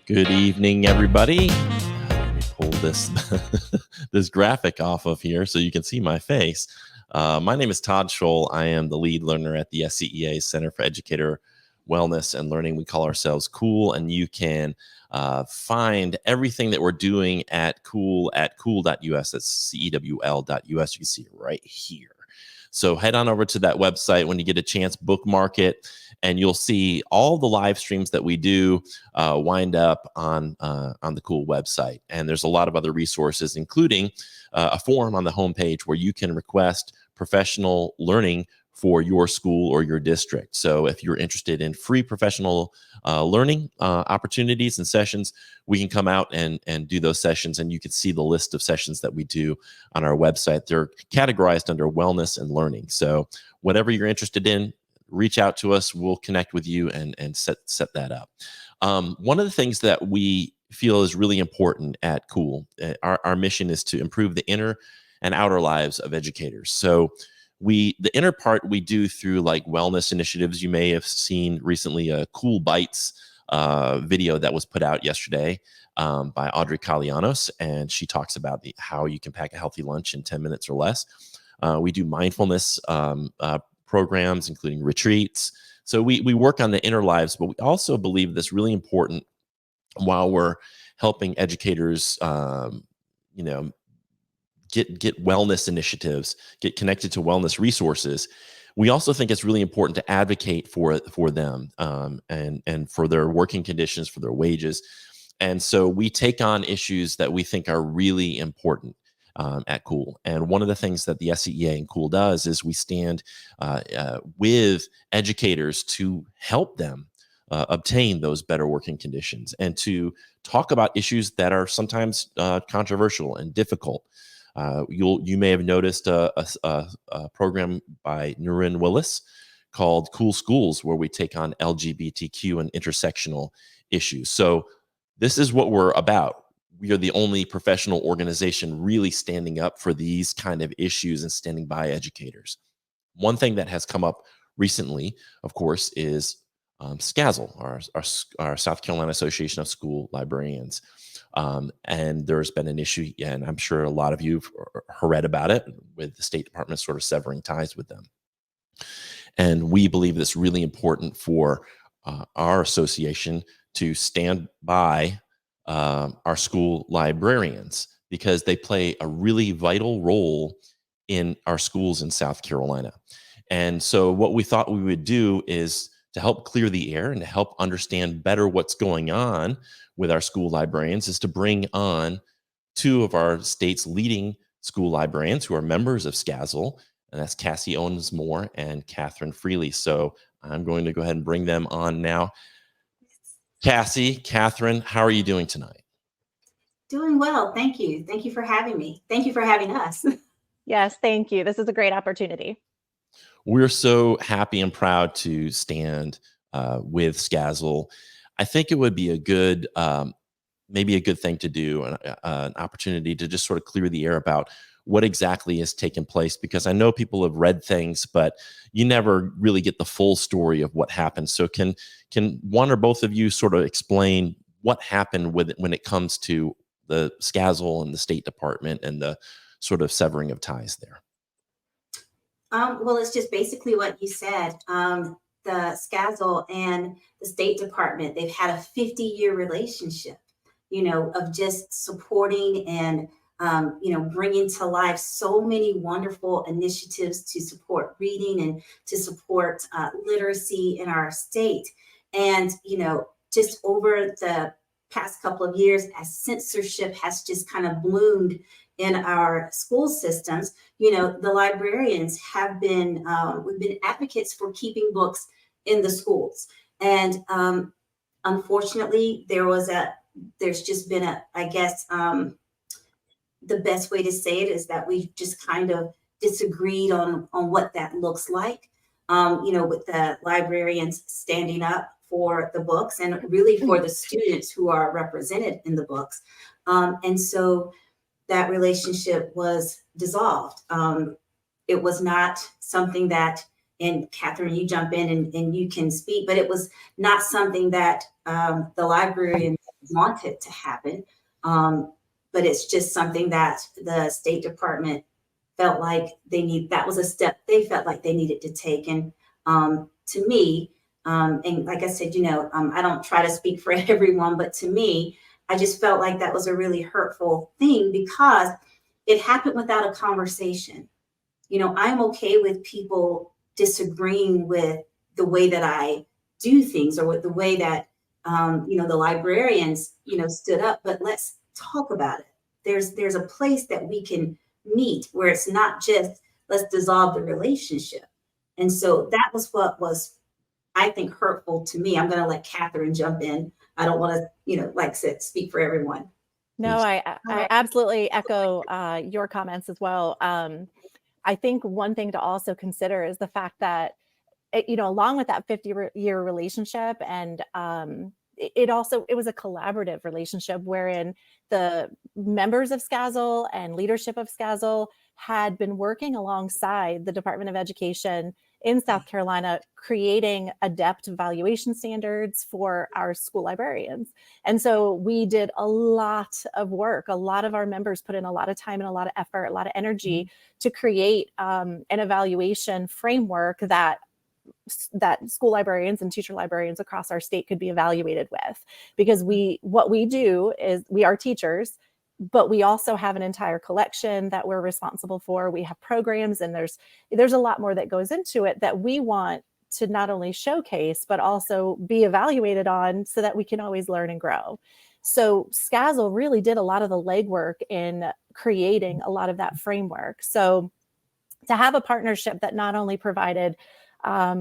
Good evening, everybody. Let me pull this this graphic off of here so you can see my face. My name is Todd Scholl. I am the lead learner at the SCEA Center for Educator Wellness and Learning. We call ourselves CEWL, and you can find everything that we're doing at CEWL at cool.us. That's CEWL.us. You can see it right here. So head on over to that website when you get a chance, bookmark it, and you'll see all the live streams that we do wind up on the CEWL website. And there's a lot of other resources, including a form on the homepage where you can request professional learning for your school or your district. So if you're interested in free professional learning opportunities and sessions, we can come out and do those sessions, and you can see the list of sessions that we do on our website. They're categorized under wellness and learning. So whatever you're interested in, reach out to us. We'll connect with you and set that up. One of the things that we feel is really important at CEWL, our mission is to improve the inner and outer lives of educators. So the inner part we do through like wellness initiatives. You may have seen recently a Cool Bites video that was put out yesterday by Audrey Kalianos, and she talks about how you can pack a healthy lunch in 10 minutes or less. We do mindfulness programs, including retreats. So we work on the inner lives, but we also believe that's really important while we're helping educators, get wellness initiatives, get connected to wellness resources. We also think it's really important to advocate for them and for their working conditions, for their wages. And so we take on issues that we think are really important at CEWL. And one of the things that the SCEA and CEWL does is we stand with educators to help them obtain those better working conditions and to talk about issues that are sometimes controversial and difficult. You may have noticed a program by Noreen Willis called Cool Schools, where we take on LGBTQ and intersectional issues. So this is what we're about. We are the only professional organization really standing up for these kind of issues and standing by educators. One thing that has come up recently, of course, is scazzle, our South Carolina Association of School Librarians. And there's been an issue, and I'm sure a lot of you have read about it, with the State Department sort of severing ties with them. And we believe it's really important for our association to stand by our school librarians, because they play a really vital role in our schools in South Carolina. And so what we thought we would do is to help clear the air and to help understand better what's going on with our school librarians is to bring on two of our state's leading school librarians who are members of scazzle, and that's Cassie Owens and Katherine Freligh. So I'm going to go ahead and bring them on now. Cassie, Katherine, how are you doing tonight? Doing well, thank you. Thank you for having me. Thank you for having us. Yes, thank you. This is a great opportunity. We're so happy and proud to stand with scazzle. I think it would be a good, maybe a good thing to do, an opportunity to just sort of clear the air about what exactly has taken place, because I know people have read things, but you never really get the full story of what happened. So can one or both of you sort of explain what happened with it when it comes to the scazzle and the State Department and the sort of severing of ties there? Well, it's just basically what you said. The scazzle and the State Department, they've had a 50-year relationship, of just supporting and bringing to life so many wonderful initiatives to support reading and to support literacy in our state. And, just over the past couple of years, as censorship has just kind of bloomed in our school systems, the librarians have been, we've been advocates for keeping books in the schools. And unfortunately, there's just been I guess, the best way to say it is that we've just kind of disagreed on what that looks like, with the librarians standing up for the books and really for the students who are represented in the books. And so that relationship was dissolved. It was not something that, and Katherine, you jump in and you can speak, but it was not something that the librarians want it to happen. But it's just something that the State Department felt like that was a step they felt like they needed to take. And to me, and like I said, I don't try to speak for everyone, but to me, I just felt like that was a really hurtful thing because it happened without a conversation. I'm okay with people disagreeing with the way that I do things or with the way that, the librarians, stood up, but let's talk about it. There's a place that we can meet where it's not just let's dissolve the relationship. And so that was what was, I think, hurtful to me. I'm going to let Katherine jump in. I don't want to, like I said, speak for everyone. No, I absolutely echo your comments as well. I think one thing to also consider is the fact that, along with that 50-year relationship, and it was a collaborative relationship wherein the members of SCEA and leadership of SCEA had been working alongside the Department of Education in South Carolina, creating adept evaluation standards for our school librarians. And so we did a lot of work. A lot of our members put in a lot of time and a lot of effort, a lot of energy to create an evaluation framework that school librarians and teacher librarians across our state could be evaluated with. Because what we do is we are teachers, but we also have an entire collection that we're responsible for. We have programs, and there's a lot more that goes into it that we want to not only showcase, but also be evaluated on so that we can always learn and grow. So SCEA really did a lot of the legwork in creating a lot of that framework. So to have a partnership that not only provided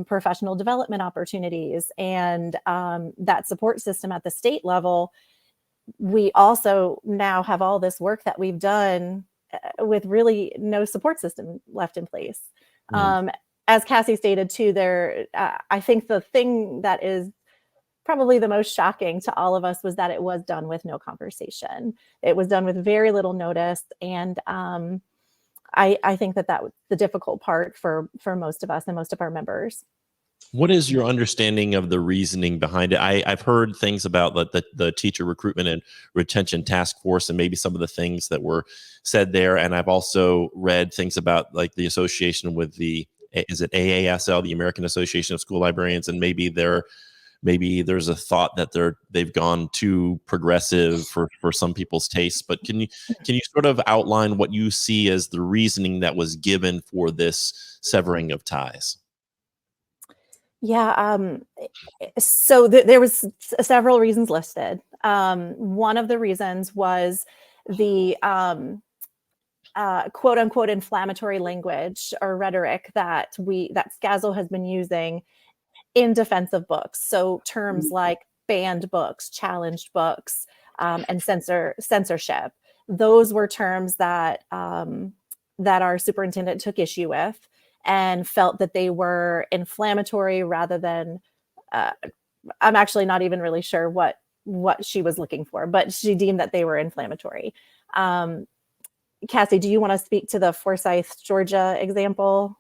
professional development opportunities and that support system at the state level, we also now have all this work that we've done with really no support system left in place. As Cassie stated too, I think the thing that is probably the most shocking to all of us was that it was done with no conversation. It was done with very little notice. And I think that was the difficult part for most of us and most of our members. What is your understanding of the reasoning behind it? I've heard things about the teacher recruitment and retention task force and maybe some of the things that were said there. And I've also read things about like the association with is it AASL, the American Association of School Librarians, and maybe there's a thought that they've gone too progressive for some people's tastes. But can you sort of outline what you see as the reasoning that was given for this severing of ties? Yeah. So there was several reasons listed. One of the reasons was the quote unquote inflammatory language or rhetoric that SCEA has been using in defense of books. So terms like banned books, challenged books, and censorship. Those were terms that our superintendent took issue with and felt that they were inflammatory rather than, I'm actually not even really sure what she was looking for, but she deemed that they were inflammatory. Cassie, do you want to speak to the Forsyth, Georgia example?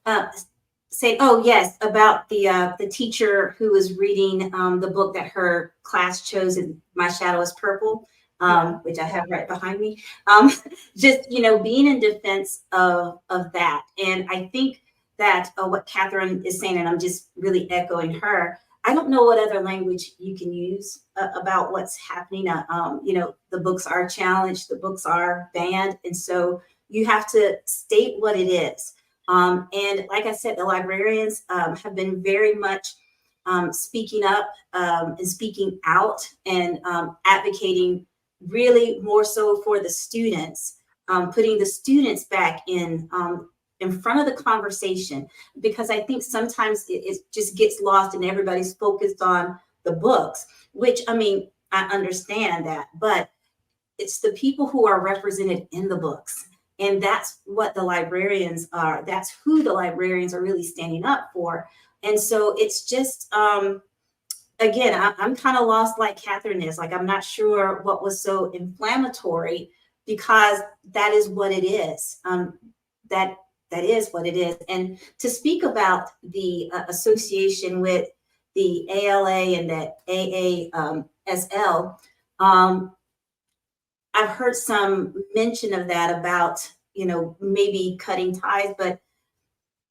Yes, about the teacher who was reading the book that her class chose, and My Shadow is Purple, which I have right behind me. Just being in defense of that, and I think that what Katherine is saying, and I'm just really echoing her. I don't know what other language you can use about what's happening. The books are challenged, the books are banned, and so you have to state what it is. And like I said, the librarians have been very much speaking up and speaking out and advocating really more so for the students, putting the students back in front of the conversation, because I think sometimes it just gets lost and everybody's focused on the books, which I understand that, but it's the people who are represented in the books. And that's what the librarians are. That's who the librarians are really standing up for. And so it's just, again, I'm kind of lost like Katherine is. Like, I'm not sure what was so inflammatory, because that is what it is. That is what it is. And to speak about the association with the ALA and the SCEA. I've heard some mention of that about, maybe cutting ties, but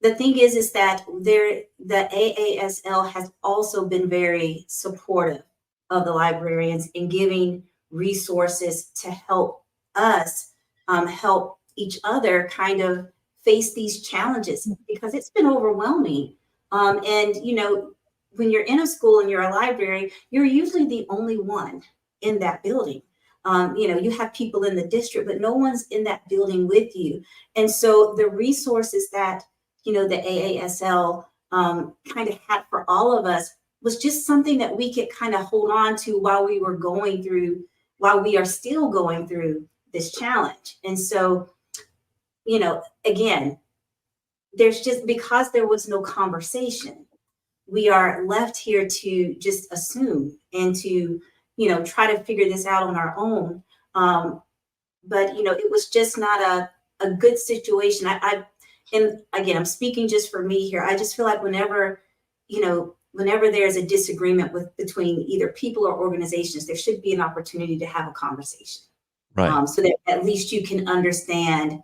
the thing is that the AASL has also been very supportive of the librarians in giving resources to help us help each other kind of face these challenges, because it's been overwhelming. And when you're in a school and you're a library, you're usually the only one in that building. You have people in the district, but no one's in that building with you. And so the resources that the AASL kind of had for all of us was just something that we could kind of hold on to while we are still going through this challenge. And so, again, there's just, because there was no conversation, we are left here to just assume and to, try to figure this out on our own. But, it was just not a good situation. And again, I'm speaking just for me here. I just feel like whenever there's a disagreement between either people or organizations, there should be an opportunity to have a conversation. Right. So that at least you can understand,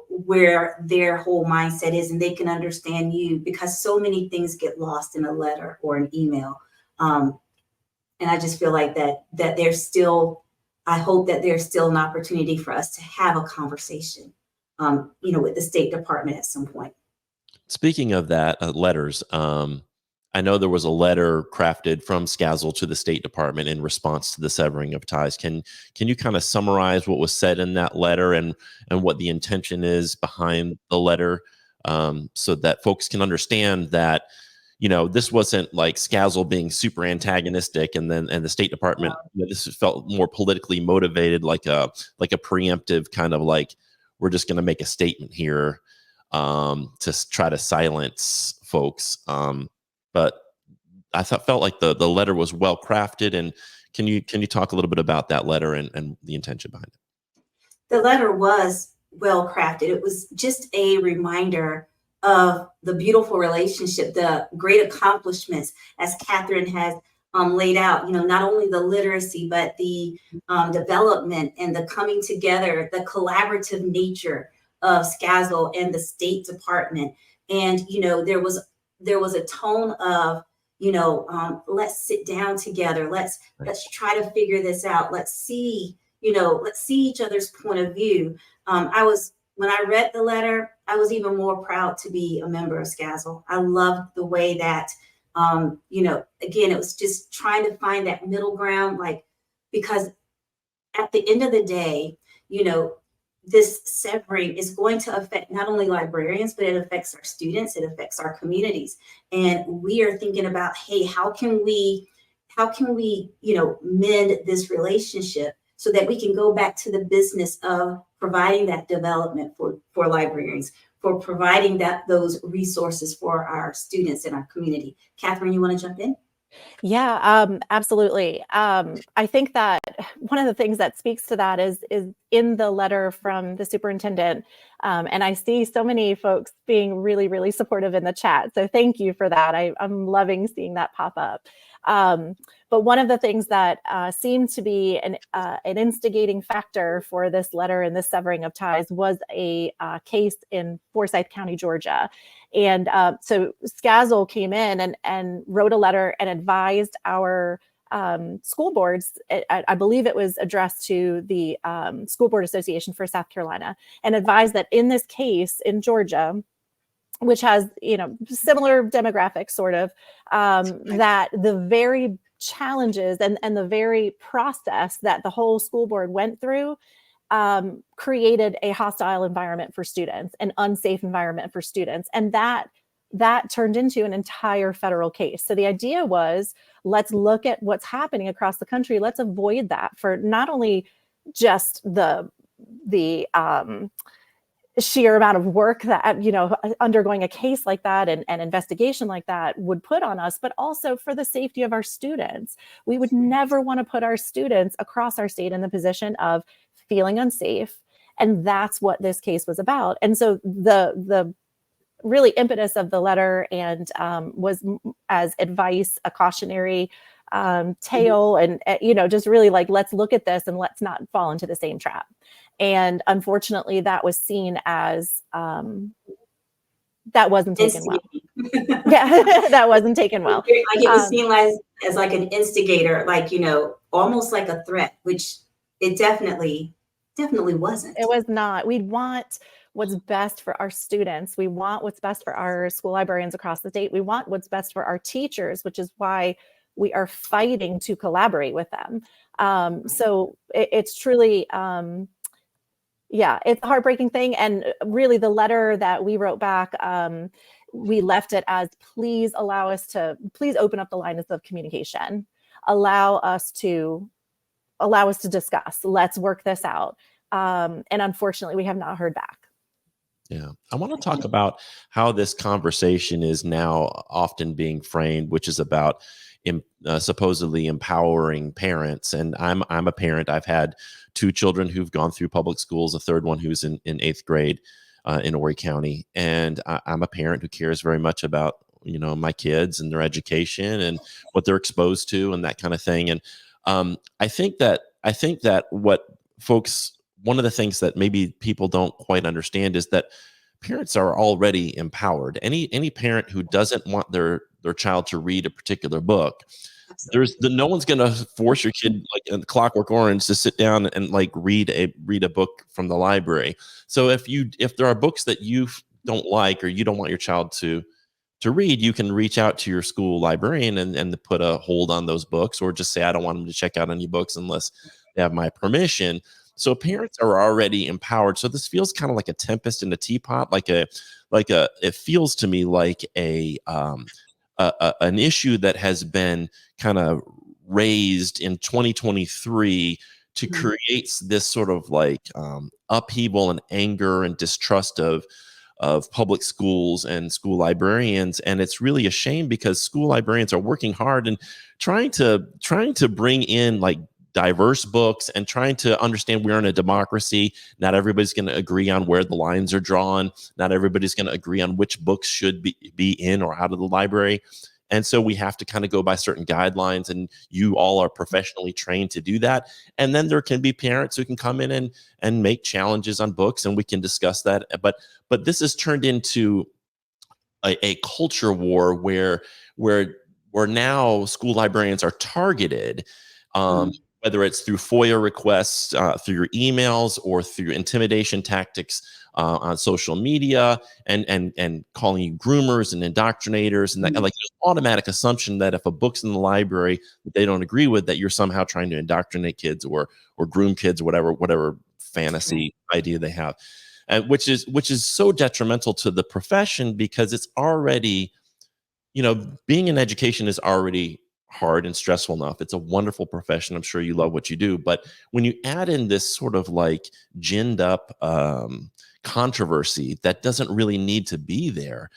where their whole mindset is, and they can understand you, because so many things get lost in a letter or an email. And I just feel like that there's still, I hope that there's still an opportunity for us to have a conversation, with the State Department at some point. Speaking of that, letters, I know there was a letter crafted from scazzle to the State Department in response to the severing of ties. Can you kind of summarize what was said in that letter and what the intention is behind the letter, so that folks can understand that, this wasn't like scazzle being super antagonistic and the State Department, this felt more politically motivated, like a preemptive kind of like, we're just going to make a statement here to try to silence folks. But I felt like the letter was well crafted. And can you talk a little bit about that letter and the intention behind it? The letter was well crafted. It was just a reminder of the beautiful relationship, the great accomplishments, as Katherine has laid out, not only the literacy, but the development and the coming together, the collaborative nature of scazzle and the State Department. And, there was a tone of, let's sit down together. Let's try to figure this out. Let's see each other's point of view. When I read the letter, I was even more proud to be a member of scazzle. I loved the way that, again, it was just trying to find that middle ground, because at the end of the day, this severing is going to affect not only librarians, but it affects our students, it affects our communities. And we are thinking about, hey, how can we, mend this relationship so that we can go back to the business of providing that development for librarians, for providing those resources for our students in our community. Katherine, you want to jump in? Yeah, absolutely. I think that one of the things that speaks to that is in the letter from the superintendent. And I see so many folks being really, really supportive in the chat. So thank you for that. I'm loving seeing that pop up. But one of the things that seemed to be an instigating factor for this letter and this severing of ties was a case in Forsyth County, Georgia. And so scazzle came in and wrote a letter and advised our school boards. I believe it was addressed to the School Board Association for South Carolina, and advised that in this case in Georgia, which has, similar demographics sort of, that the very challenges and the very process that the whole school board went through created a hostile environment for students, an unsafe environment for students. And that turned into an entire federal case. So the idea was, let's look at what's happening across the country. Let's avoid that for not only just the sheer amount of work that, undergoing a case like that and investigation like that would put on us, but also for the safety of our students. We would never want to put our students across our state in the position of feeling unsafe. And that's what this case was about. And so the really impetus of the letter and was as advice, a cautionary tail, and just really like, let's look at this and let's not fall into the same trap. And unfortunately, that was seen as that wasn't taken well. Yeah, that wasn't taken well. Like it was seen as like an instigator, like, almost like a threat, which it definitely wasn't. It was not. We want what's best for our students. We want what's best for our school librarians across the state. We want what's best for our teachers, which is why we are fighting to collaborate with them. So it's truly, it's a heartbreaking thing. And really the letter that we wrote back, we left it as, please open up the lines of communication. Allow us to discuss. Let's work this out. And unfortunately, we have not heard back. Yeah. I want to talk about how this conversation is now often being framed, which is about supposedly empowering parents. And I'm a parent. I've had 2 children who've gone through public schools, a third one who's in 8th grade in Horry County. And I'm a parent who cares very much about, my kids and their education and what they're exposed to and that kind of thing. And I think that one of the things that maybe people don't quite understand is that parents are already empowered. Any parent who doesn't want their child to read a particular book, no one's going to force your kid, like in Clockwork Orange, to sit down and like read a book from the library. So if there are books that you don't like or you don't want your child to read, you can reach out to your school librarian and put a hold on those books, or just say, I don't want them to check out any books unless they have my permission. So parents are already empowered. So this feels kind of like a tempest in a teapot, it feels to me like an issue that has been kind of raised in 2023 to create this sort of like upheaval and anger and distrust of public schools and school librarians. And it's really a shame, because school librarians are working hard and trying to bring in like diverse books and trying to understand we're in a democracy. Not everybody's going to agree on where the lines are drawn. Not everybody's going to agree on which books should be in or out of the library. And so we have to kind of go by certain guidelines, and you all are professionally trained to do that. And then there can be parents who can come in and make challenges on books, and we can discuss that. But this has turned into a culture war where now school librarians are targeted, whether it's through FOIA requests, through your emails, or through intimidation tactics on social media, and calling you groomers and indoctrinators, and that like there's automatic assumption that if a book's in the library that they don't agree with, that you're somehow trying to indoctrinate kids or groom kids, whatever fantasy idea they have, which is so detrimental to the profession, because it's already, being in education is already hard and stressful enough. It's a wonderful profession. I'm sure you love what you do. But when you add in this sort of like ginned up controversy that doesn't really need to be there,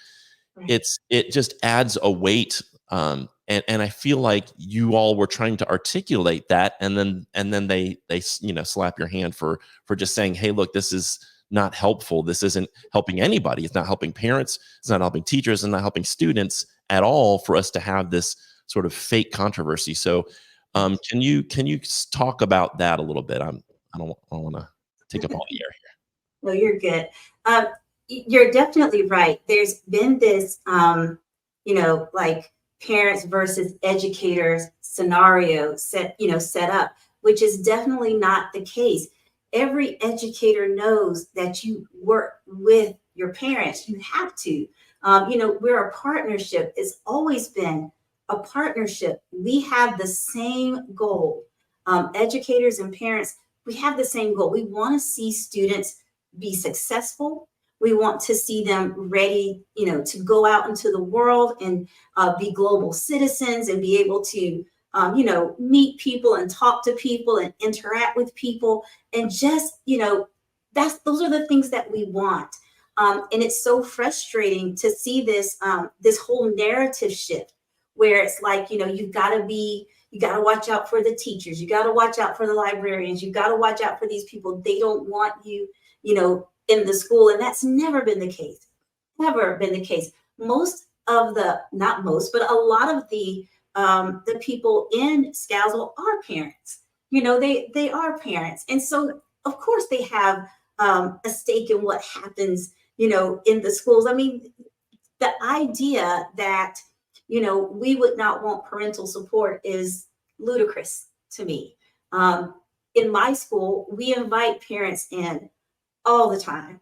it just adds a weight. And I feel like you all were trying to articulate that, and then they slap your hand for just saying, hey, look, this is not helpful. This isn't helping anybody. It's not helping parents. It's not helping teachers, and not helping students at all, for us to have this sort of fake controversy. So can you talk about that a little bit? I don't want to take up all the air here. No, you're good. You're definitely right. There's been this, like parents versus educators scenario set up, which is definitely not the case. Every educator knows that you work with your parents. You have to. We're a partnership. It's always been a partnership. We have the same goal. Educators and parents, we have the same goal. We want to see students be successful. We want to see them ready, to go out into the world and be global citizens and be able to, meet people and talk to people and interact with people. And just, those are the things that we want. And it's so frustrating to see this whole narrative shift, where it's like, you got to watch out for the teachers. You got to watch out for the librarians. You got to watch out for these people. They don't want you, in the school. And that's never been the case. Never been the case. Not most, but a lot of the the people in scazzle are parents. They are parents. And so, of course, they have a stake in what happens, in the schools. I mean, the idea that, we would not want parental support is ludicrous to me. In my school, we invite parents in all the time.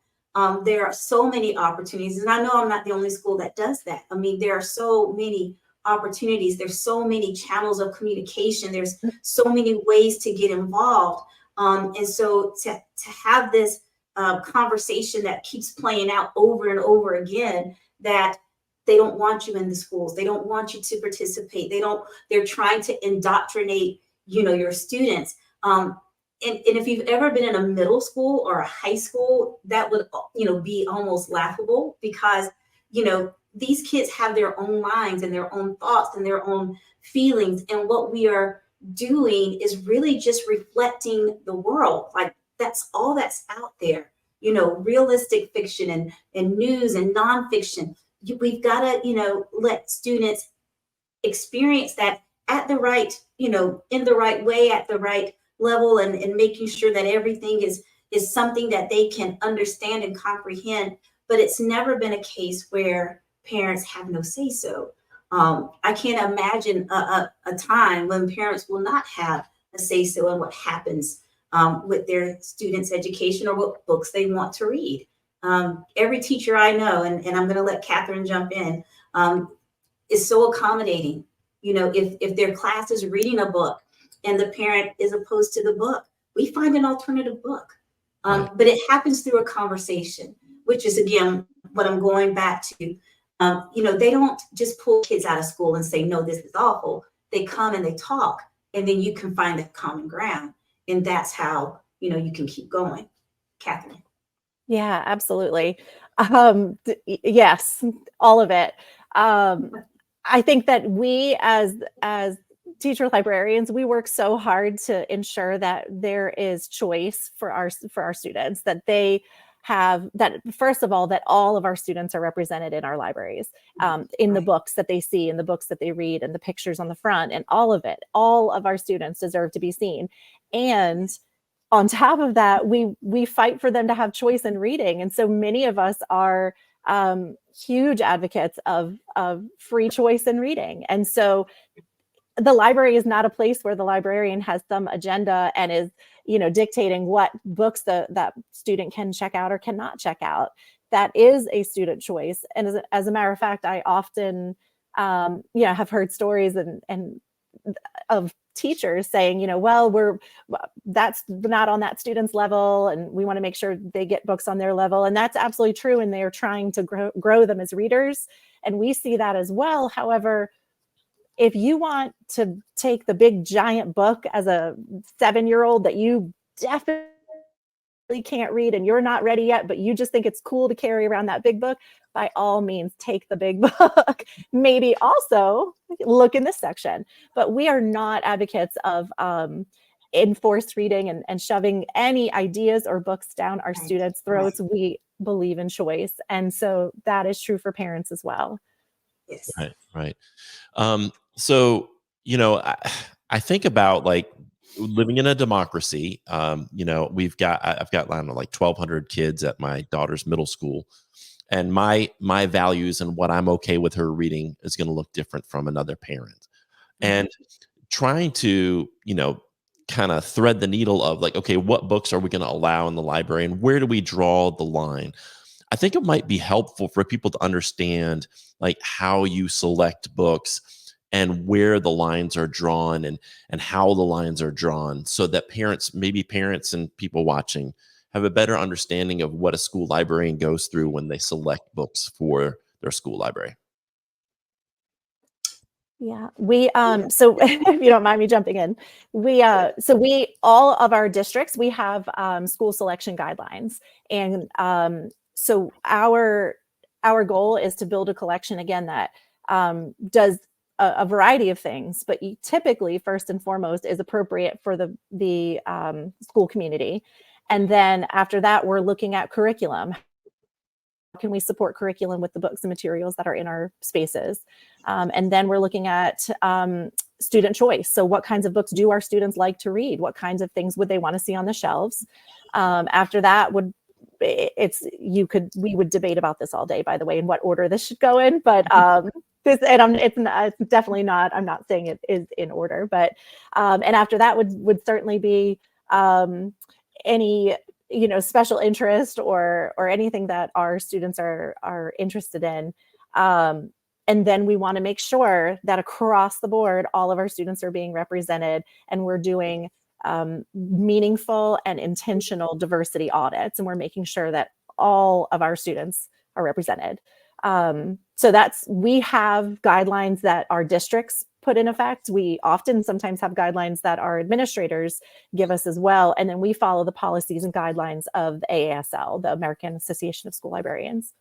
There are so many opportunities, and I know I'm not the only school that does that. I mean, there are so many opportunities. There's so many channels of communication. There's so many ways to get involved. And so to have this conversation that keeps playing out over and over again, that they don't want you in the schools. They don't want you to participate. They're trying to indoctrinate, your students. And if you've ever been in a middle school or a high school, that would, be almost laughable, because, these kids have their own minds and their own thoughts and their own feelings. And what we are doing is really just reflecting the world. Like, that's all that's out there, realistic fiction and news and nonfiction. We've got to, let students experience that at the right, in the right way, at the right level, and making sure that everything is something that they can understand and comprehend. But it's never been a case where parents have no say so. I can't imagine a time when parents will not have a say so in what happens with their students' education or what books they want to read. Every teacher I know, and I'm going to let Katherine jump in, is so accommodating. If their class is reading a book and the parent is opposed to the book, we find an alternative book. But it happens through a conversation, which is, again, what I'm going back to. They don't just pull kids out of school and say, no, this is awful. They come and they talk, and then you can find that common ground. And that's how, you can keep going. Katherine. Yeah, absolutely. Yes, all of it. I think that we as teacher librarians, we work so hard to ensure that there is choice for our students, that they have that, first of all, that all of our students are represented in our libraries, in the books that they see, in the books that they read, and the pictures on the front, and all of it. All of our students deserve to be seen. And on top of that, we fight for them to have choice in reading. And so many of us are huge advocates of free choice in reading. And so the library is not a place where the librarian has some agenda and is, dictating what books that student can check out or cannot check out. That is a student choice. And as a matter of fact, I often, have heard stories and of teachers saying, well, that's not on that student's level, and we want to make sure they get books on their level. And that's absolutely true. And they are trying to grow them as readers. And we see that as well. However, if you want to take the big giant book as a 7-year-old that you definitely can't read and you're not ready yet, but you just think it's cool to carry around that big book, by all means, take the big book. Maybe also look in this section. But we are not advocates of enforced reading and shoving any ideas or books down our students' throats. We believe in choice. And so that is true for parents as well. Yes. Right. So, I think about, like, living in a democracy. I've got, I don't know, like 1,200 kids at my daughter's middle school, and my values and what I'm okay with her reading is going to look different from another parent. And trying to, kind of thread the needle of, like, okay, what books are we going to allow in the library, and where do we draw the line? I think it might be helpful for people to understand, like, how you select books and where the lines are drawn, and how the lines are drawn, so that parents and people watching have a better understanding of what a school librarian goes through when they select books for their school library. Yeah, we so if you don't mind me jumping in, all of our districts, we have school selection guidelines, and so our goal is to build a collection, again, that does a variety of things, but typically, first and foremost, is appropriate for the school community. And then after that, we're looking at curriculum. can we support curriculum with the books and materials that are in our spaces? And then we're looking at student choice. So what kinds of books do our students like to read? What kinds of things would they want to see on the shelves? After that we would debate about this all day, by the way, in what order this should go in, but it's definitely not, I'm not saying it is in order, but and after that would certainly be any special interest or anything that our students are interested in. And then we want to make sure that across the board, all of our students are being represented, and we're doing meaningful and intentional diversity audits, and we're making sure that all of our students are represented. So we have guidelines that our districts put in effect. We sometimes have guidelines that our administrators give us as well. And then we follow the policies and guidelines of the AASL, the American Association of School Librarians.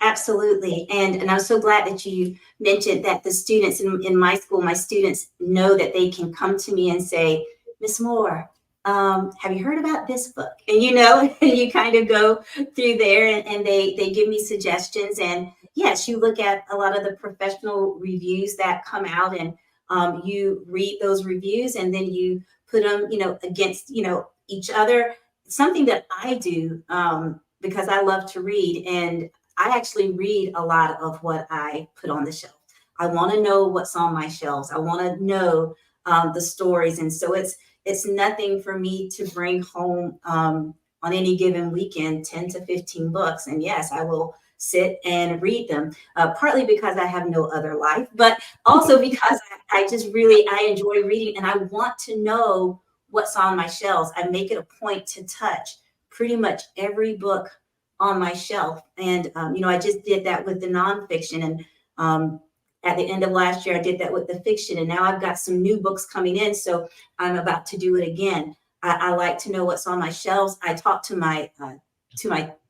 Absolutely. And I'm so glad that you mentioned that the students in my school, my students know that they can come to me and say, Ms. Moore, have you heard about this book? And and you kind of go through there and they give me suggestions. And yes, you look at a lot of the professional reviews that come out, and you read those reviews, and then you put them, against, each other. Something that I do because I love to read, and I actually read a lot of what I put on the shelf. I want to know what's on my shelves. I want to know the stories. And so it's nothing for me to bring home on any given weekend 10 to 15 books. And yes, I will sit and read them, partly because I have no other life, but also because I enjoy reading, and I want to know what's on my shelves. I make it a point to touch pretty much every book on my shelf. And, I just did that with the nonfiction. And at the end of last year, I did that with the fiction. And now I've got some new books coming in. So I'm about to do it again. I like to know what's on my shelves. I talk to my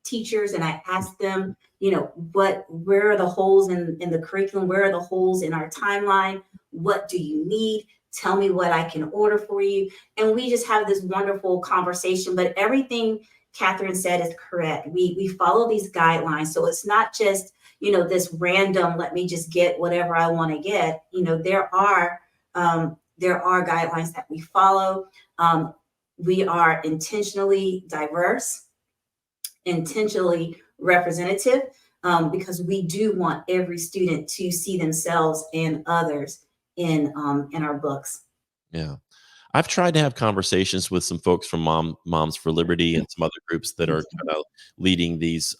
teachers, and I ask them, where are the holes in the curriculum? Where are the holes in our timeline? What do you need? Tell me what I can order for you. And we just have this wonderful conversation. But everything Katherine said is correct. We follow these guidelines. So it's not just, this random, let me just get whatever I want to get. There are guidelines that we follow. We are intentionally diverse, intentionally representative, because we do want every student to see themselves and others in our books. Yeah. I've tried to have conversations with some folks from Moms for Liberty and some other groups that are kind of leading these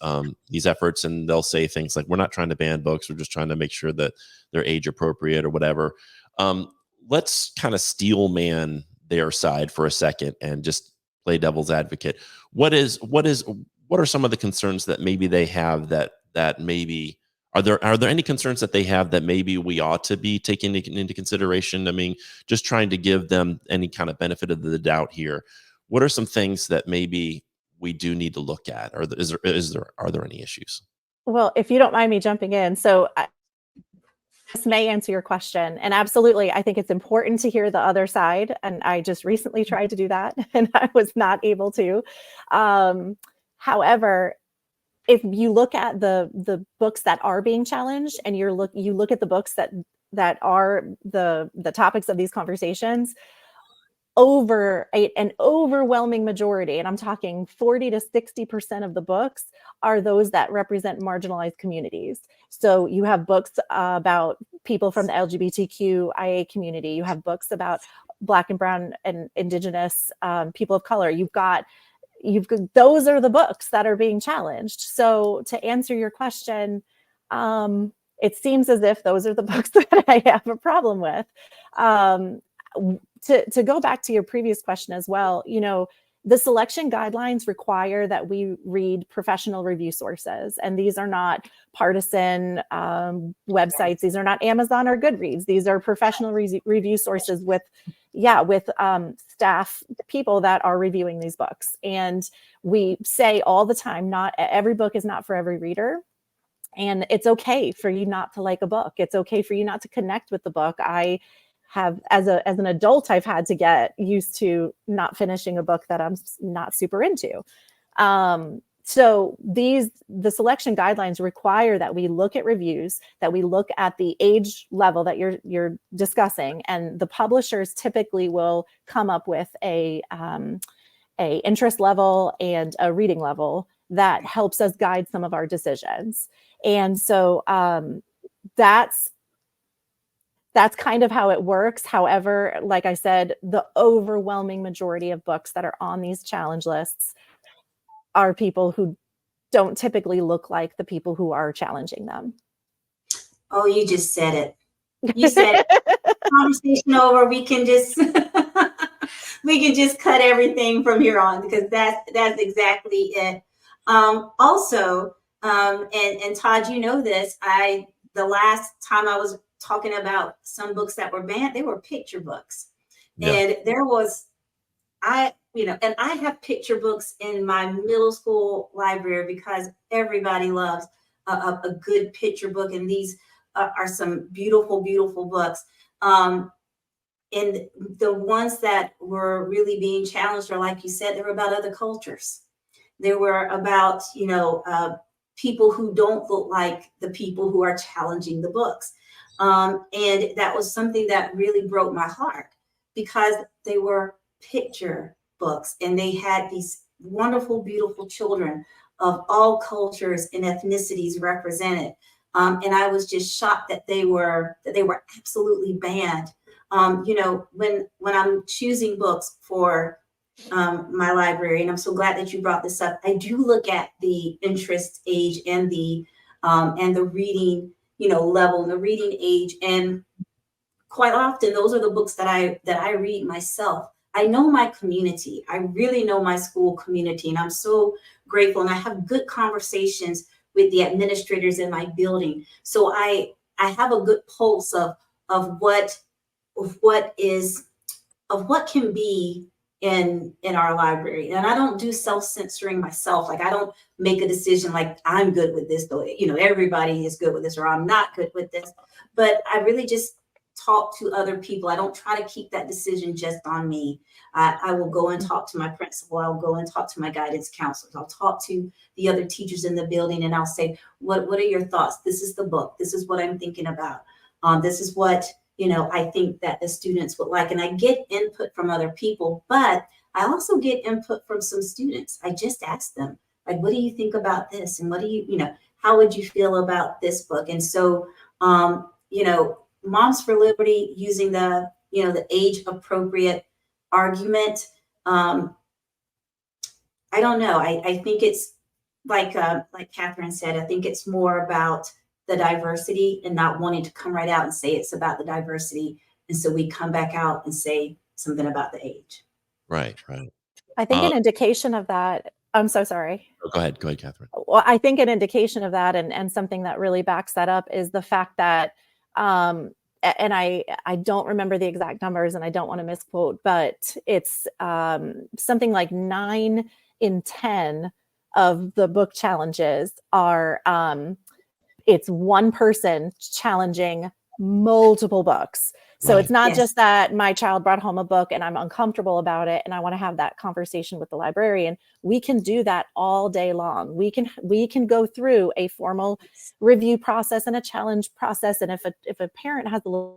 efforts, and they'll say things like, "We're not trying to ban books; we're just trying to make sure that they're age appropriate or whatever." Let's kind of steel man their side for a second and just play devil's advocate. What are some of the concerns that maybe they have that maybe are there any concerns that they have that maybe we ought to be taking into consideration? I mean, just trying to give them any kind of benefit of the doubt here. What are some things that maybe we do need to look at? Or are there any issues? Well, if you don't mind me jumping in, so this may answer your question. And absolutely, I think it's important to hear the other side. And I just recently tried to do that, and I was not able to. However, if you look at the books that are being challenged, and you look at the books that are the topics of these conversations, an overwhelming majority, and I'm talking 40 to 60% of the books, are those that represent marginalized communities. So you have books about people from the LGBTQIA community. You have books about Black and Brown and Indigenous people of color. Those are the books that are being challenged. So to answer your question, it seems as if those are the books that I have a problem with. To go back to your previous question as well, the selection guidelines require that we read professional review sources, and these are not partisan websites. These are not Amazon or Goodreads. These are professional review sources with staff people that are reviewing these books. And we say all the time, not every book is not for every reader. And it's okay for you not to like a book. It's okay for you not to connect with the book. I have, as an adult, I've had to get used to not finishing a book that I'm not super into. So the selection guidelines require that we look at reviews, that we look at the age level that you're discussing, and the publishers typically will come up with a interest level and a reading level that helps us guide some of our decisions. And so that's kind of how it works. However, like I said, the overwhelming majority of books that are on these challenge lists are people who don't typically look like the people who are challenging them. Oh, you just said it. You said it. Conversation over. We can just cut everything from here on, because that's exactly it. Also, and Todd, you know this. The last time I was talking about some books that were banned, they were picture books, and there was and I have picture books in my middle school library because everybody loves a good picture book, and these are some beautiful, beautiful books. And the ones that were really being challenged are, like you said, they were about other cultures. They were about, people who don't look like the people who are challenging the books. And that was something that really broke my heart, because they were picture books and they had these wonderful, beautiful children of all cultures and ethnicities represented. And I was just shocked that they were absolutely banned. When I'm choosing books for my library, and I'm so glad that you brought this up, I do look at the interest age and the reading, level and the reading age. And quite often, those are the books that I read myself. I know my community. I really know my school community, and I'm so grateful. And I have good conversations with the administrators in my building, so I have a good pulse of what can be in our library. And I don't do self-censoring myself. Like, I don't make a decision like I'm good with this, though everybody is good with this, or I'm not good with this. But I really just talk to other people. I don't try to keep that decision just on me. I will go and talk to my principal. I'll go and talk to my guidance counselors. I'll talk to the other teachers in the building, and I'll say, what are your thoughts? This is the book. This is what I'm thinking about. This is what, I think that the students would like. And I get input from other people, but I also get input from some students. I just ask them, like, what do you think about this? And what do you, how would you feel about this book? And so, Moms for Liberty, using the age appropriate argument. I don't know. I think it's like Katherine said, I think it's more about the diversity and not wanting to come right out and say it's about the diversity. And so we come back out and say something about the age. Right. I think an indication of that, I'm so sorry. Go ahead, Katherine. Well, I think an indication of that, and something that really backs that up, is the fact that, and I don't remember the exact numbers and I don't want to misquote, but it's something like 9 in 10 of the book challenges are, it's one person challenging multiple books. So Right. it's not just that my child brought home a book and I'm uncomfortable about it and I want to have that conversation with the librarian. We can do that all day long. We can go through a formal review process and a challenge process. And if a parent has a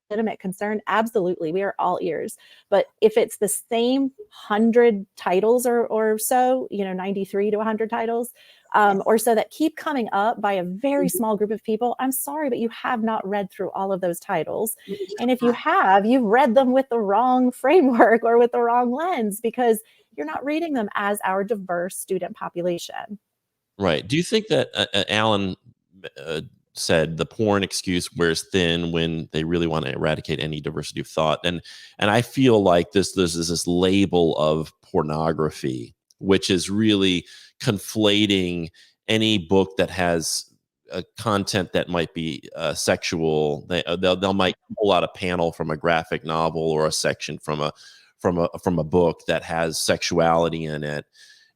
legitimate concern, absolutely, we are all ears. But if it's the same 100 titles or so, 93 to 100 titles, or so that keep coming up by a very small group of people, I'm sorry, but you have not read through all of those titles. And if you have, you've read them with the wrong framework or with the wrong lens, because you're not reading them as our diverse student population. Right. Do you think that Alan said the porn excuse wears thin when they really want to eradicate any diversity of thought? And I feel like there's this label of pornography, which is really conflating any book that has content that might be sexual. They might pull out a panel from a graphic novel or a section from a book that has sexuality in it,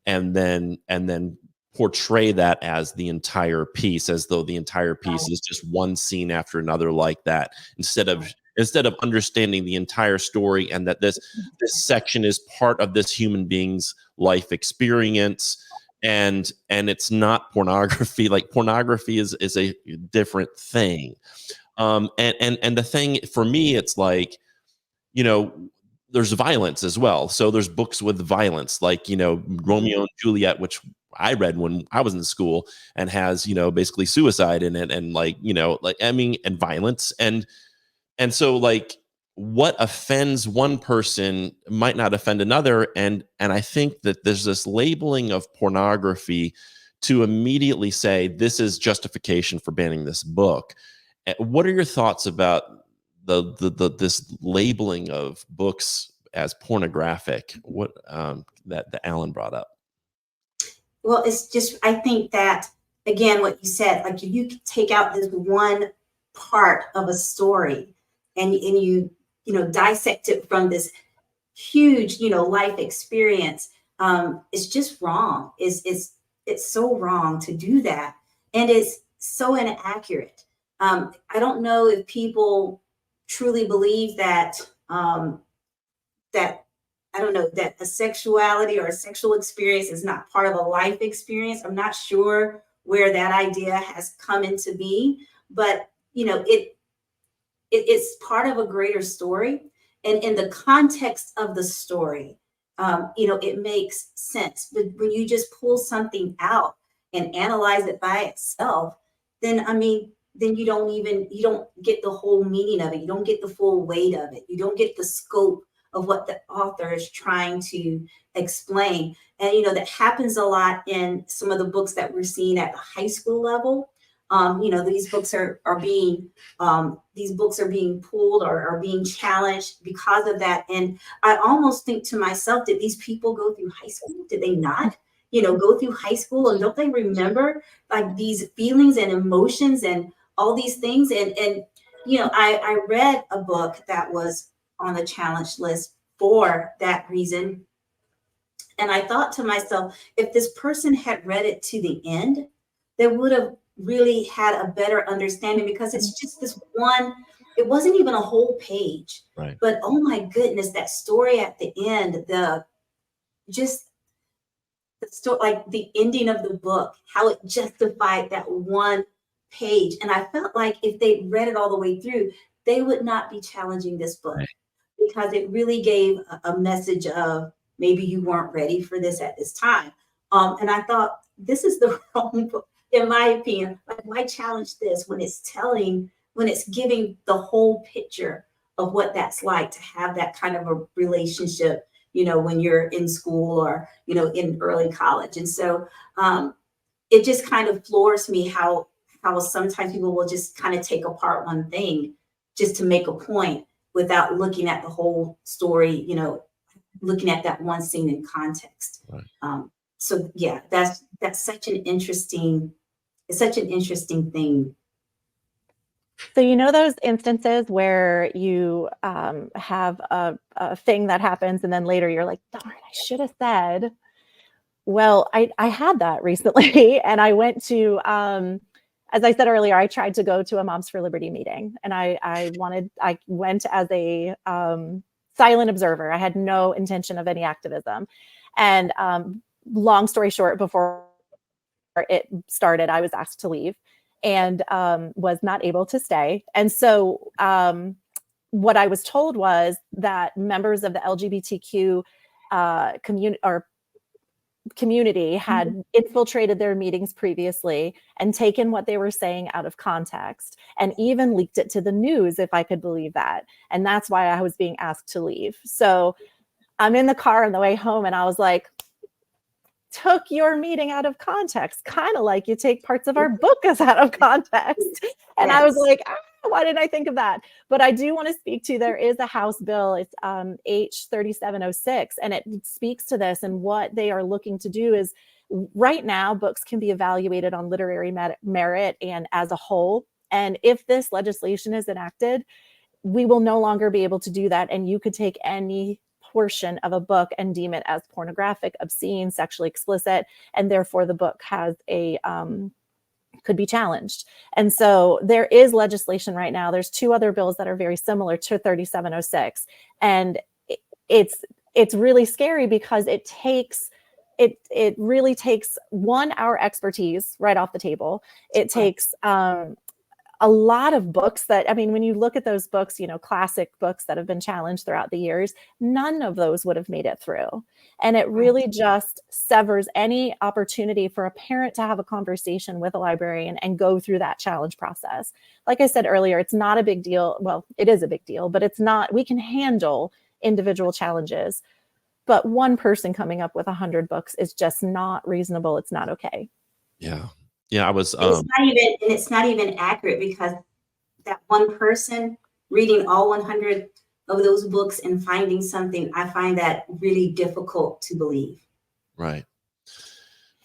and then portray that as the entire piece, as though the entire piece is just one scene after another like that, instead of understanding the entire story, and that this section is part of this human being's life experience, and it's not pornography. Like pornography is a different thing. And the thing for me, it's like, you know, there's violence as well. So there's books with violence, like, you know, Romeo and Juliet, which I read when I was in school, and has, you know, basically suicide in it, and like, you know, like, I mean, and violence. And so like what offends one person might not offend another. And I think that there's this labeling of pornography to immediately say this is justification for banning this book. What are your thoughts about this labeling of books as pornographic? What that Alan brought up? Well, it's just, I think that, again, what you said, like if you take out this one part of a story and you dissect it from this huge, life experience, it's just wrong. It's so wrong to do that. And it's so inaccurate. I don't know if people truly believe that, I don't know, that a sexuality or a sexual experience is not part of a life experience. I'm not sure where that idea has come into being, but it's part of a greater story. And in the context of the story, it makes sense. But when you just pull something out and analyze it by itself, then you don't get the whole meaning of it. You don't get the full weight of it. You don't get the scope of what the author is trying to explain. And, that happens a lot in some of the books that we're seeing at the high school level. These books are being pulled or are being challenged because of that. And I almost think to myself, did these people go through high school? Did they not, go through high school? And don't they remember like these feelings and emotions and all these things? And I read a book that was on the challenge list for that reason. And I thought to myself, if this person had read it to the end, they would have really had a better understanding, because it's just this one, it wasn't even a whole page, right? But oh my goodness, that story at the end, the story, like the ending of the book, how it justified that one page. And I felt like if they read it all the way through, they would not be challenging this book, right? Because it really gave a message of maybe you weren't ready for this at this time. And I thought, this is the wrong book, in my opinion. Like, why challenge this when it's giving the whole picture of what that's like to have that kind of a relationship, when you're in school or, in early college. And so it just kind of floors me how sometimes people will just kind of take apart one thing just to make a point without looking at the whole story, looking at that one scene in context. Right. So yeah, that's such an interesting thing. So those instances where you have a thing that happens and then later you're like, darn, I should have said. Well, I had that recently, and I went to, as I said earlier, I tried to go to a Moms for Liberty meeting, and I went as a silent observer. I had no intention of any activism. And long story short, before it started, I was asked to leave and was not able to stay. And so what I was told was that members of the LGBTQ community had infiltrated their meetings previously and taken what they were saying out of context and even leaked it to the news, if I could believe that. And that's why I was being asked to leave. So I'm in the car on the way home and I was like, took your meeting out of context, kind of like you take parts of our book as out of context. And yes. I was like, why didn't I think of that? But I do want to speak to, there is a House bill, it's H 3706, and it speaks to this. And what they are looking to do is, right now, books can be evaluated on literary merit and as a whole. And if this legislation is enacted, we will no longer be able to do that. And you could take any portion of a book and deem it as pornographic, obscene, sexually explicit, and therefore the book has a could be challenged. And so there is legislation right now. There's two other bills that are very similar to 3706, and it's really scary because it takes it really takes our expertise right off the table. It takes a lot of books that, I mean, when you look at those books, you know, classic books that have been challenged throughout the years, none of those would have made it through. And it really just severs any opportunity for a parent to have a conversation with a librarian and go through that challenge process. Like I said earlier, it's not a big deal. Well, it is a big deal, but it's not, we can handle individual challenges. But one person coming up with 100 books is just not reasonable. It's not okay. Yeah. Yeah, I was. It's not even accurate, because that one person reading all 100 of those books and finding something, I find that really difficult to believe. Right.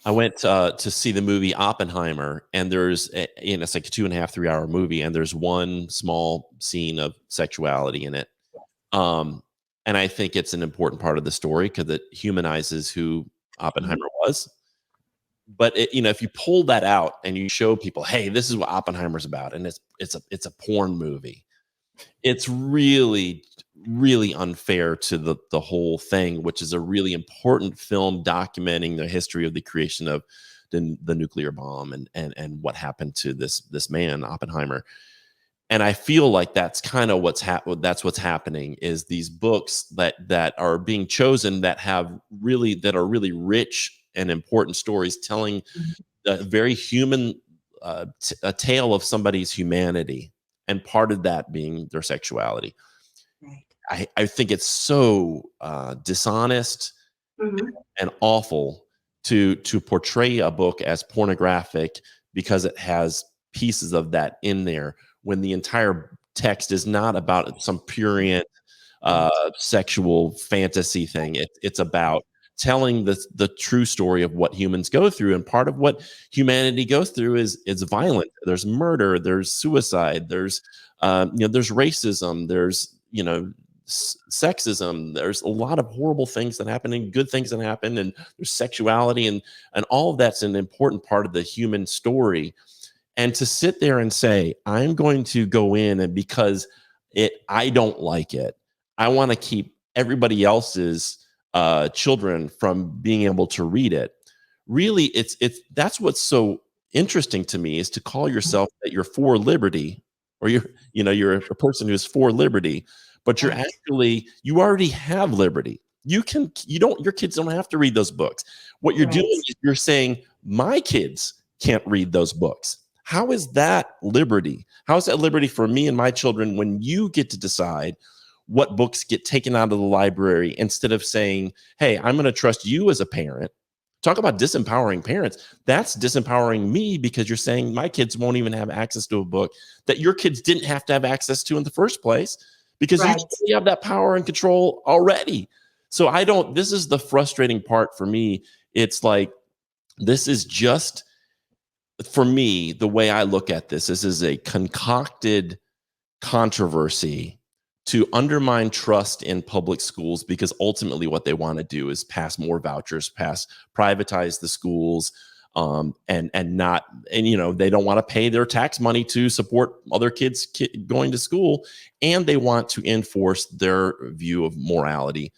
I went to see the movie Oppenheimer, and there's, it's like a 2.5, 3 hour movie, and there's one small scene of sexuality in it. And I think it's an important part of the story because it humanizes who Oppenheimer was. But if you pull that out and you show people, hey, this is what Oppenheimer's about, and it's a porn movie, it's really, really unfair to the whole thing, which is a really important film documenting the history of the creation of the nuclear bomb and what happened to this man Oppenheimer. And I feel like that's kind of what's happening, is these books that are being chosen that are really rich and important stories, telling a very human a tale of somebody's humanity, and part of that being their sexuality. Right. I think it's so dishonest and awful to portray a book as pornographic because it has pieces of that in there, when the entire text is not about some prurient sexual fantasy thing. It's about telling the true story of what humans go through, and part of what humanity goes through is violent. There's murder, there's suicide, there's there's racism, there's sexism, there's a lot of horrible things that happen and good things that happen, and there's sexuality, and all of that's an important part of the human story. And to sit there and say, I'm going to go in, and because I don't like it, I want to keep everybody else's children from being able to read it. Really, that's what's so interesting to me, is to call yourself that you're for liberty, or you're a person who's for liberty, but you already have liberty. Your kids don't have to read those books. What you're doing is you're saying, my kids can't read those books. How is that liberty? How is that liberty for me and my children when you get to decide what books get taken out of the library, instead of saying, hey, I'm going to trust you as a parent? Talk about disempowering parents. That's disempowering me, because you're saying my kids won't even have access to a book that your kids didn't have to have access to in the first place, because you have that power and control already. So this is the frustrating part for me. It's like, this is just, for me, the way I look at this is a concocted controversy to undermine trust in public schools, because ultimately what they want to do is pass more vouchers, privatize the schools, and they don't want to pay their tax money to support other kids going to school, and they want to enforce their view of morality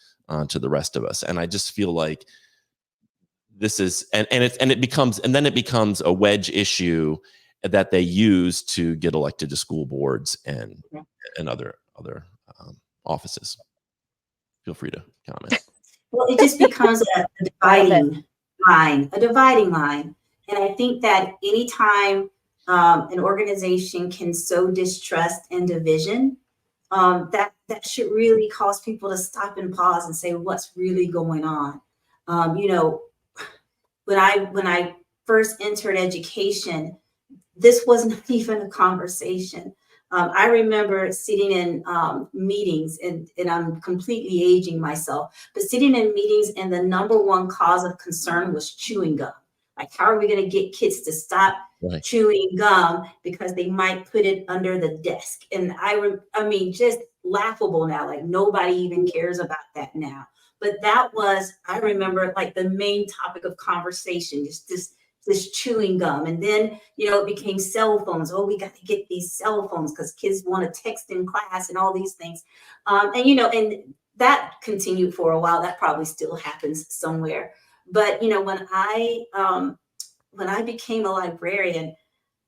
to the rest of us. And I just feel like this is, and it becomes a wedge issue that they use to get elected to school boards and other offices. Feel free to comment. Well, it just becomes a dividing line. And I think that anytime an organization can sow distrust and division, that should really cause people to stop and pause and say, what's really going on? When I first entered education, this was not even a conversation. I remember sitting in meetings, and I'm completely aging myself, but sitting in meetings, and the number one cause of concern was chewing gum. Like, how are we going to get kids to stop chewing gum because they might put it under the desk? And I mean, just laughable now. Like, nobody even cares about that now. But that was, I remember, like, the main topic of conversation, just this chewing gum. And then, it became cell phones. Oh, we got to get these cell phones because kids want to text in class and all these things. And that continued for a while. That probably still happens somewhere. But, when I became a librarian,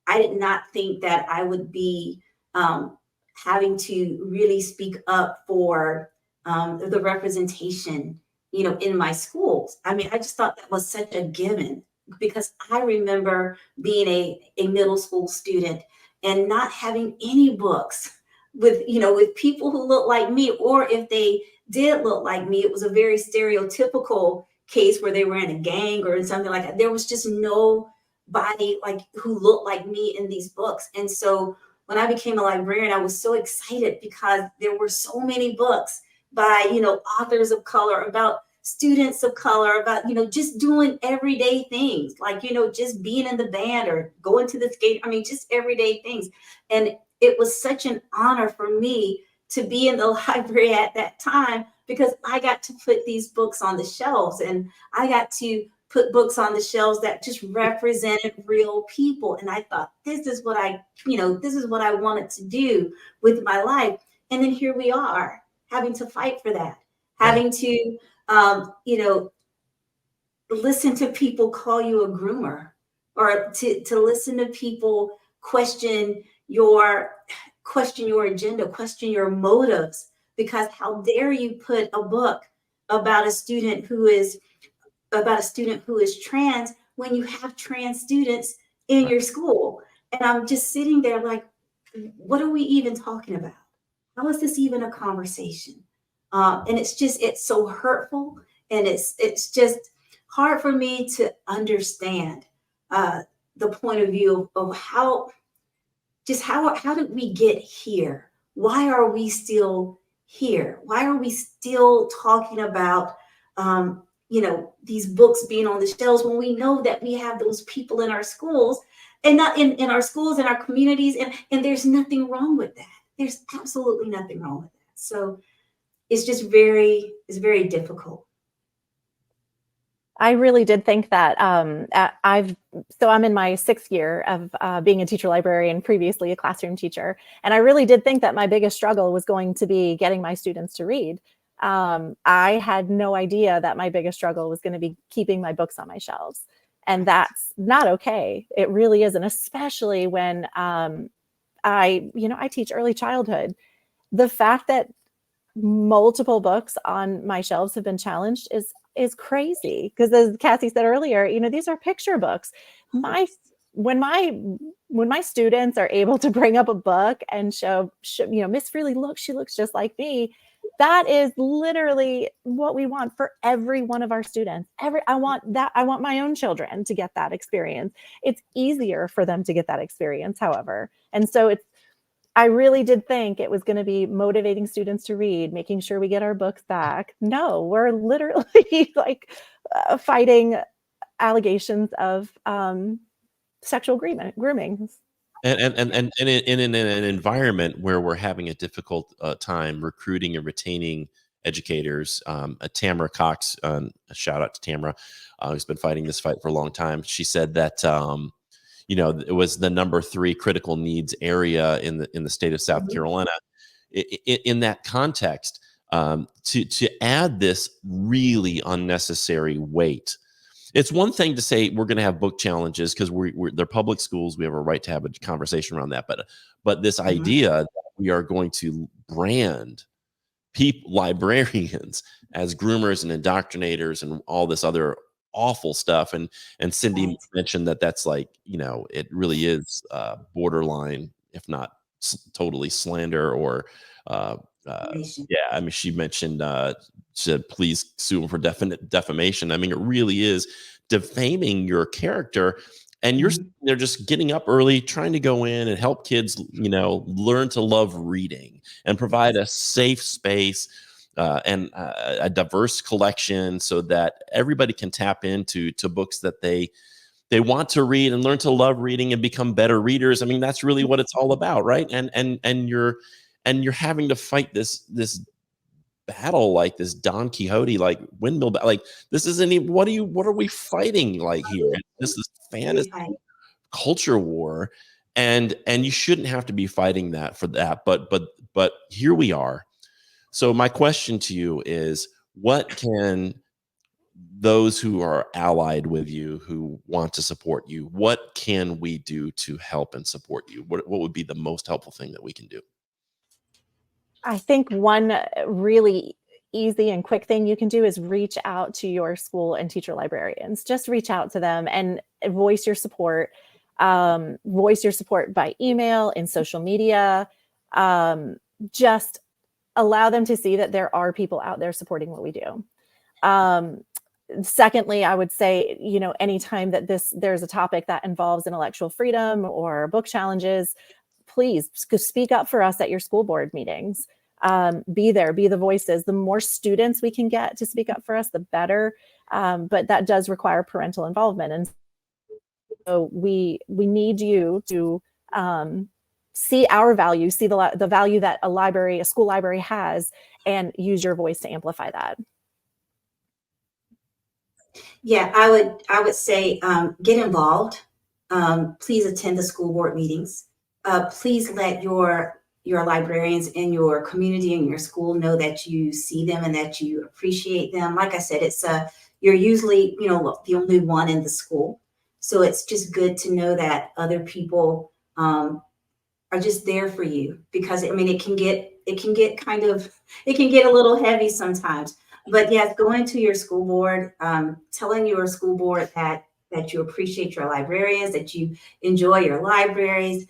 I did not think that I would be having to really speak up for the representation, in my schools. I mean, I just thought that was such a given because I remember being a middle school student and not having any books with people who look like me, or if they did look like me, it was a very stereotypical case where they were in a gang or in something like that. There was just nobody like who looked like me in these books. And so when I became a librarian, I was so excited because there were so many books by, authors of color, about students of color, about, just doing everyday things, like, just being in the band or going to the skate. I mean, just everyday things. And it was such an honor for me to be in the library at that time, because I got to put these books on the shelves, and I got to put books on the shelves that just represented real people. And I thought, this is what I wanted to do with my life. And then here we are having to fight for that, having to, listen to people call you a groomer, or to listen to people question your agenda, question your motives, because how dare you put a book about a student who is trans when you have trans students in your school. And I'm just sitting there like, what are we even talking about? How is this even a conversation? And it's so hurtful, and it's just hard for me to understand the point of view of how did we get here? Why are we still here? Why are we still talking about these books being on the shelves when we know that we have those people in our schools, and not in our schools, in our communities, and there's nothing wrong with that. There's absolutely nothing wrong with that. So it's just it's very difficult. I really did think that I'm in my 6th year of being a teacher librarian, previously a classroom teacher. And I really did think that my biggest struggle was going to be getting my students to read. I had no idea that my biggest struggle was going to be keeping my books on my shelves. And that's not okay. It really isn't, especially when I teach early childhood. The fact that multiple books on my shelves have been challenged is crazy, because as Cassie said earlier, these are picture books. When my students are able to bring up a book and show Miss Freligh, look, she looks just like me. That is literally what we want for every one of our students. I want my own children to get that experience. It's easier for them to get that experience, however. And so I really did think it was going to be motivating students to read, making sure we get our books back. No, we're literally fighting allegations of sexual grooming. And in an environment where we're having a difficult time recruiting and retaining educators, Tamara Cox, a shout out to Tamara, who's been fighting this fight for a long time. She said that it was the number 3 critical needs area in the state of South Carolina. In that context, to add this really unnecessary weight. It's one thing to say we're going to have book challenges because they're public schools. We have a right to have a conversation around that. But this idea that we are going to brand librarians as groomers and indoctrinators and all this other awful stuff. And Cindy mentioned that's like, it really is borderline, if not totally slander or I mean, she mentioned, said, please sue them for defamation. I mean, it really is defaming your character. And they're just getting up early, trying to go in and help kids, learn to love reading and provide a safe space and a diverse collection so that everybody can tap into books that they want to read and learn to love reading and become better readers. I mean, that's really what it's all about, right? And you're having to fight this battle like this Don Quixote, like windmill, like this isn't even, what are we fighting like here? This is fantasy culture war, and you shouldn't have to be fighting that for that, but here we are. So my question to you is, what can those who are allied with you, who want to support you, what can we do to help and support you? What would be the most helpful thing that we can do? I think one really easy and quick thing you can do is reach out to your school and teacher librarians. Just reach out to them and voice your support. Voice your support by email, in social media. Just allow them to see that there are people out there supporting what we do. Secondly, I would say, anytime that there's a topic that involves intellectual freedom or book challenges, please speak up for us at your school board meetings. Be there, be the voices. The more students we can get to speak up for us, the better. But that does require parental involvement. And so we need you to see our value, see the value that a school library has, and use your voice to amplify that. Yeah, I would say get involved. Please attend the school board meetings. Please let your librarians in your community and your school know that you see them and that you appreciate them. Like I said, you're usually the only one in the school, so it's just good to know that other people are just there for you, because it can get a little heavy sometimes. But yes, going to your school board, telling your school board that you appreciate your librarians, that you enjoy your libraries.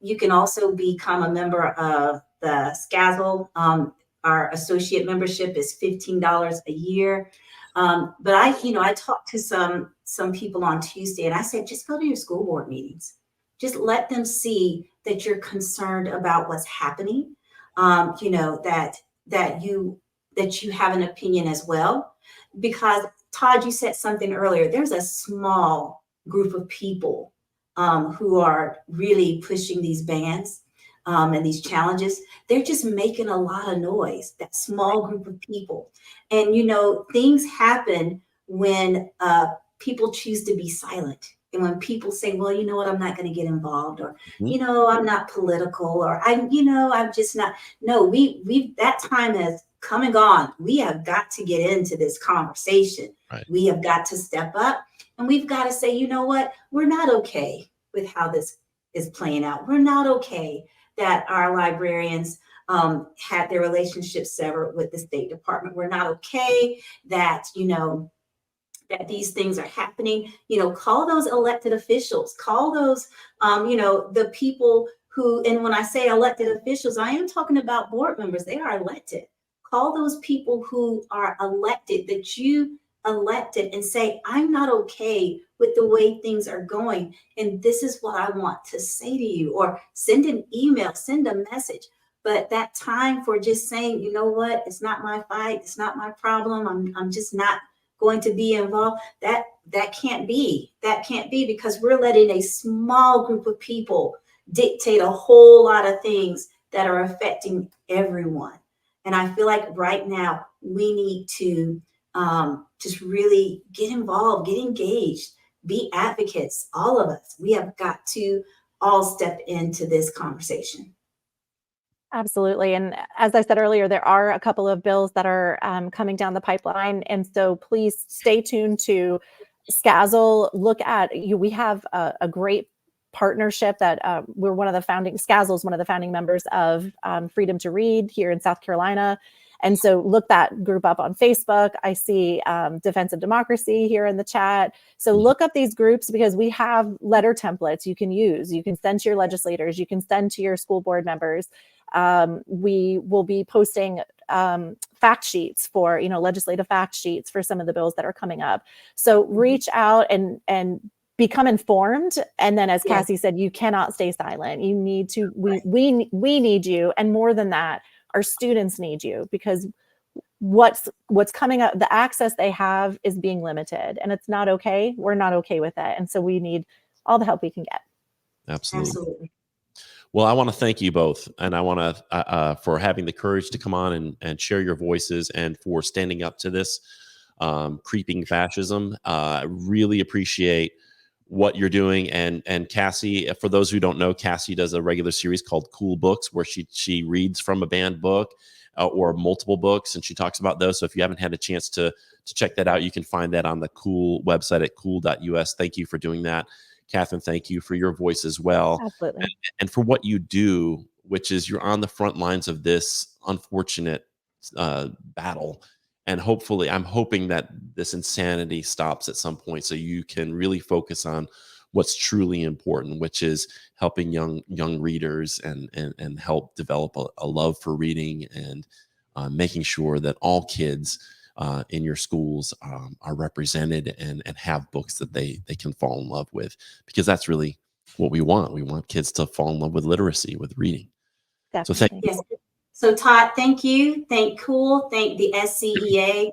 You can also become a member of the scazzle. Our associate membership is $15 a year. But I talked to some people on Tuesday, and I said, just go to your school board meetings. Just let them see that you're concerned about what's happening. That you have an opinion as well. Because Todd, you said something earlier. There's a small group of people who are really pushing these bans and these challenges. They're just making a lot of noise, that small group of people. And, things happen when people choose to be silent. And when people say, well, you know what, I'm not going to get involved, or, I'm not political, or I'm just not. No, that time has come and gone. We have got to get into this conversation. Right. We have got to step up, and we've got to say, you know what, we're not okay with how this is playing out. We're not okay that our librarians had their relationship severed with the State Department. We're not okay that, that these things are happening. Call those elected officials, call those, the people who, and when I say elected officials, I am talking about board members. They are elected. Call those people who are elected, that you elected, and say, I'm not okay with the way things are going, and this is what I want to say to you. Or send an email, send a message. But that time for just saying, you know what, it's not my fight, it's not my problem, I'm just not going to be involved, that can't be. That can't be, because we're letting a small group of people dictate a whole lot of things that are affecting everyone. And I feel like right now we need to just really get involved, get engaged, be advocates. All of us, we have got to all step into this conversation. Absolutely. And as I said earlier, there are a couple of bills that are coming down the pipeline. And so please stay tuned to Scazzle. We have a great partnership that we're Scazzle is one of the founding members of Freedom to Read here in South Carolina. And so look that group up on Facebook. I see Defense of Democracy here in the chat. So look up these groups, because we have letter templates you can use. You can send to your legislators. You can send to your school board members. We will be posting fact sheets for, legislative fact sheets for some of the bills that are coming up. So reach out and become informed. And then, as Cassie said, you cannot stay silent. You need to, we need you. And more than that, our students need you, because what's coming up, the access they have is being limited, and it's not okay. We're not okay with it. And so we need all the help we can get. Absolutely. Well, I want to thank you both, and I want to for having the courage to come on and share your voices, and for standing up to this creeping fascism. I really appreciate what you're doing. And Cassie, for those who don't know, Cassie does a regular series called Cool Books, where she reads from a banned book or multiple books, and she talks about those. So if you haven't had a chance to check that out, you can find that on the Cool website at cool.us. Thank you for doing that. Katherine, thank you for your voice as well. Absolutely. And for what you do, which is you're on the front lines of this unfortunate battle. And hopefully, I'm hoping that this insanity stops at some point so you can really focus on what's truly important, which is helping young readers and help develop a love for reading, and making sure that all kids in your schools are represented and have books that they can fall in love with, because that's really what we want. We want kids to fall in love with literacy, with reading. Definitely. So thank you. Yes. So Todd, thank you. Thank Cool. Thank the SCEA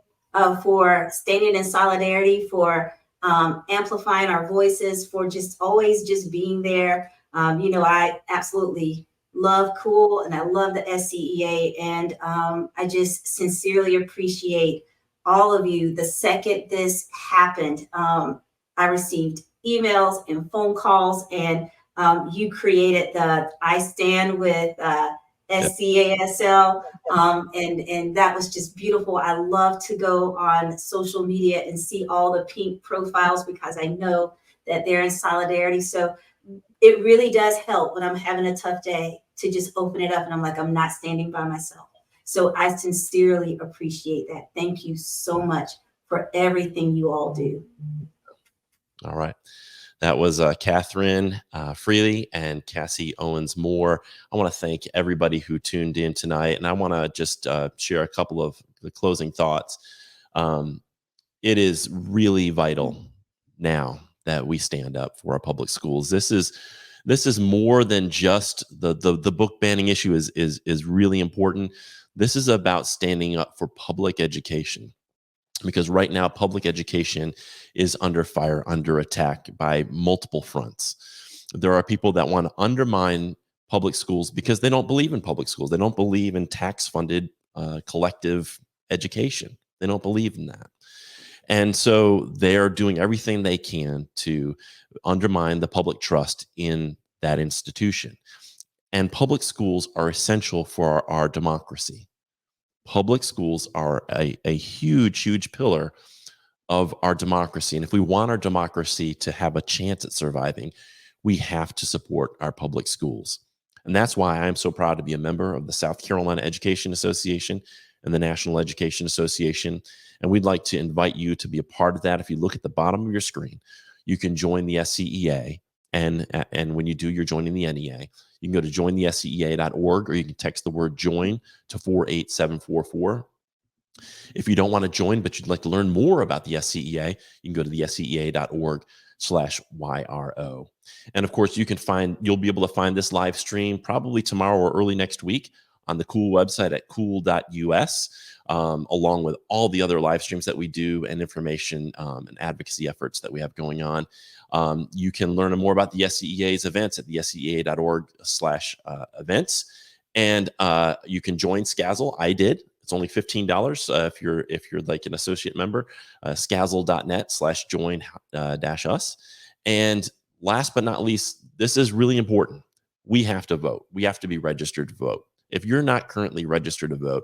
for standing in solidarity, for amplifying our voices, for just always just being there. I absolutely love Cool, and I love the SCEA, and I just sincerely appreciate all of you. The second this happened, I received emails and phone calls, and you created the I Stand with SCASL, and that was just beautiful. I love to go on social media and see all the pink profiles, because I know that they're in solidarity. So it really does help when I'm having a tough day to just open it up and I'm like, I'm not standing by myself. So I sincerely appreciate that. Thank you so much for everything you all do. All right. That was Katherine Freligh and Cassie Owens Moore. I want to thank everybody who tuned in tonight, and I want to just share a couple of the closing thoughts. It is really vital now that we stand up for our public schools. This is more than just the book banning issue is really important. This is about standing up for public education, because right now public education is under fire, under attack by multiple fronts. There are people that want to undermine public schools because they don't believe in public schools. They don't believe in tax-funded collective education. They don't believe in that. And so they're doing everything they can to undermine the public trust in that institution. And public schools are essential for our democracy. Public schools are a huge pillar of our democracy. And if we want our democracy to have a chance at surviving, we have to support our public schools. And that's why I'm so proud to be a member of the South Carolina Education Association and the National Education Association. And we'd like to invite you to be a part of that. If you look at the bottom of your screen, you can join the SCEA. And when you do, you're joining the NEA. You can go to jointhescea.org, or you can text the word join to 48744. If you don't want to join, but you'd like to learn more about the SCEA, you can go to the scea.org/YRO. And of course, you'll be able to find this live stream probably tomorrow or early next week on the Cool website at cool.us, along with all the other live streams that we do and information and advocacy efforts that we have going on. You can learn more about the SCEA's events at the scea.org/events. And you can join Scazzle. I did. It's only $15 if you're like an associate member. Scazzle.net/join-us. And last but not least, this is really important. We have to vote. We have to be registered to vote. If you're not currently registered to vote,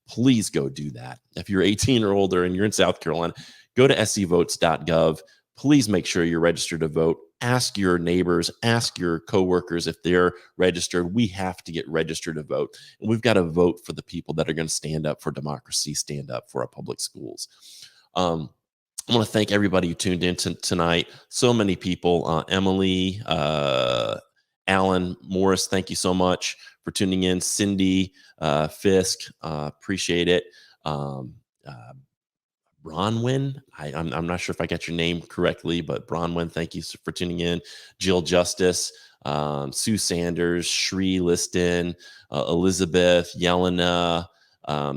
please go do that. If you're 18 or older and you're in South Carolina, go to scvotes.gov. Please make sure you're registered to vote. Ask your neighbors, ask your coworkers if they're registered. We have to get registered to vote. And we've got to vote for the people that are going to stand up for democracy, stand up for our public schools. I want to thank everybody who tuned in tonight. So many people, Emily, Alan, Morris, thank you so much for tuning in. Cindy, Fisk, appreciate it. Bronwyn, I'm not sure if I got your name correctly, but Bronwyn, thank you for tuning in. Jill Justice, Sue Sanders, Shree Liston, Elizabeth, Yelena,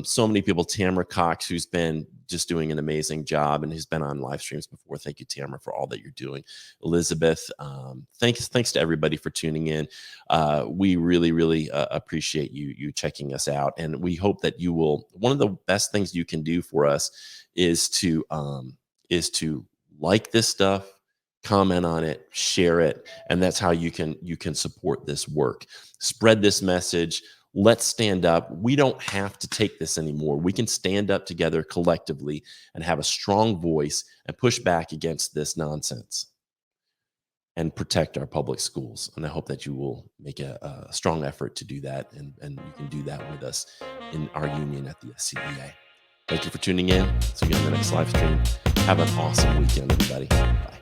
so many people. Tamara Cox, who's been just doing an amazing job and who's been on live streams before. Thank you, Tamara, for all that you're doing. Elizabeth, thanks to everybody for tuning in. We really appreciate you checking us out, and we hope that you will. One of the best things you can do for us is to like this stuff, comment on it, share it, and that's how you can support this work. Spread this message. Let's stand up. We don't have to take this anymore. We can stand up together collectively and have a strong voice and push back against this nonsense and protect our public schools. And I hope that you will make a strong effort to do that. And you can do that with us in our union at the SCEA. Thank you for tuning in. See you on the next live stream. Have an awesome weekend, everybody. Bye.